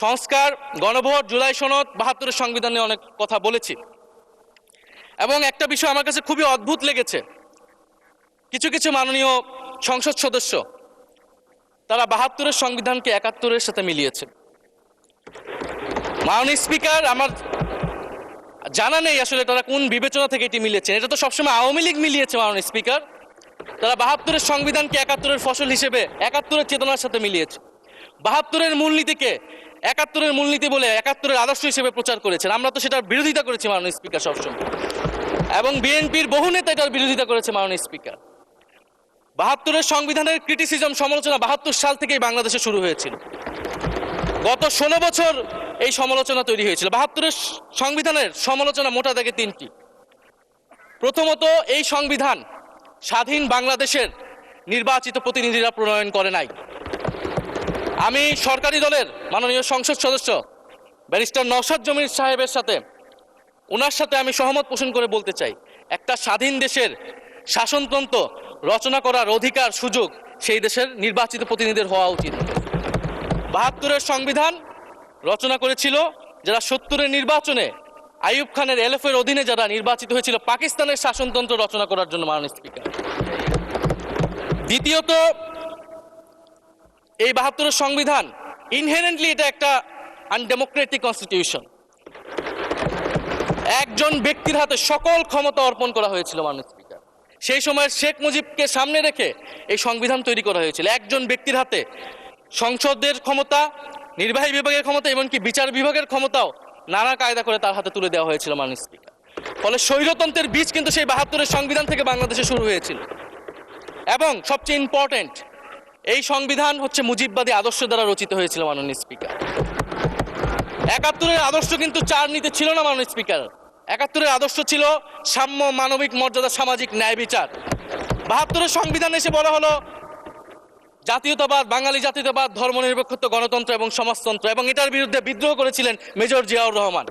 সংস্কার, গণভোট, জুলাই সনদ, ৭২-এর সংবিধান নিয়ে অনেক কথা বলেছি এবং একটা বিষয় আমার কাছে খুবই অদ্ভুত লেগেছে। কিছু কিছু মাননীয় সংসদ সদস্য তারা ৭২-এর সংবিধানকে ৭১-এর সাথে মিলিয়েছে। মাননীয় স্পিকার, আমার জানা নেই আসলে তারা কোন বিবেচনা থেকে এটি মিলিয়েছেন। এটা তো সবসময় আওয়ামী লীগ মিলিয়েছে। মাননীয় স্পিকার, তারা ৭২-এর সংবিধানকে ৭১-এর ফসল হিসেবে ৭১-এর চেতনার সাথে মিলিয়েছে। ৭২-এর মূলনীতিকে ৭১-এর মূলনীতি বলে ৭১-এর আদর্শ হিসেবে প্রচার করেছেন। আমরা তো সেটার বিরোধিতা করেছি মাননীয় স্পিকার সবসময়, এবং বিএনপির বহু নেতা এটার বিরোধিতা করেছে মাননীয় স্পিকার। ৭২-এর সংবিধানের ক্রিটিসিজম, সমালোচনা ৭২ সাল থেকেই বাংলাদেশে শুরু হয়েছিল। গত ১৬ বছর এই সমালোচনা তৈরি হয়েছিল। ৭২-এর সংবিধানের সমালোচনা মোটা দাগে তিনটি। প্রথমত, এই সংবিধান স্বাধীন বাংলাদেশের নির্বাচিত প্রতিনিধিরা প্রণয়ন করে নাই। আমি সরকারি দলের মাননীয় সংসদ সদস্য ব্যারিস্টার নওশাদ জমির সাহেবের সাথে, ওনার সাথে আমি সহমত পোষণ করে বলতে চাই, একটা স্বাধীন দেশের শাসনতন্ত্র রচনা করার অধিকার, সুযোগ সেই দেশের নির্বাচিত প্রতিনিধিদের হওয়া উচিত। ৭২-এর সংবিধান রচনা করেছিল যারা ৭০-এর নির্বাচনে আইয়ুব খানের এলএফের অধীনে যারা নির্বাচিত হয়েছিল পাকিস্তানের শাসনতন্ত্র রচনা করার জন্য মাননীয় স্পিকার। দ্বিতীয়ত, এই ৭২-এর সংবিধান ইনহেরেন্টলি এটা একটা আনডেমোক্রেটিক কনস্টিটিউশন। একজন ব্যক্তির হাতে সকল ক্ষমতা অর্পণ করা হয়েছিল মাননীয় স্পিকার। সেই সময় শেখ মুজিবকে সামনে রেখে এই সংবিধান তৈরি করা হয়েছিল। একজন ব্যক্তির হাতে সংসদের ক্ষমতা, নির্বাহী বিভাগের ক্ষমতা, এমনকি বিচার বিভাগের ক্ষমতাও নানা কায়দা করে তার হাতে তুলে দেওয়া হয়েছিল মাননীয় স্পিকার। ফলে স্বৈরতন্ত্রের বীজ কিন্তু সেই ৭২-এর সংবিধান থেকে বাংলাদেশে শুরু হয়েছিল। এবং সবচেয়ে ইম্পর্টেন্ট, এই সংবিধান হচ্ছে মুজিববাদী আদর্শ দ্বারা রচিত হয়েছিল মাননীয় স্পিকার। ৭১-এর আদর্শ কিন্তু চার নীতি ছিল না মাননীয় স্পিকার। ৭১-এর আদর্শ ছিল সাম্য, মানবিক মর্যাদা, সামাজিক ন্যায় বিচার। ৭২-এর সংবিধান এসে বলা হলো জাতীয়তাবাদ, বাঙালি জাতীয়তাবাদ, ধর্মনিরপেক্ষত্ব, গণতন্ত্র এবং সমাজতন্ত্র, এবং এটার বিরুদ্ধে বিদ্রোহ করেছিলেন মেজর জিয়াউর রহমান।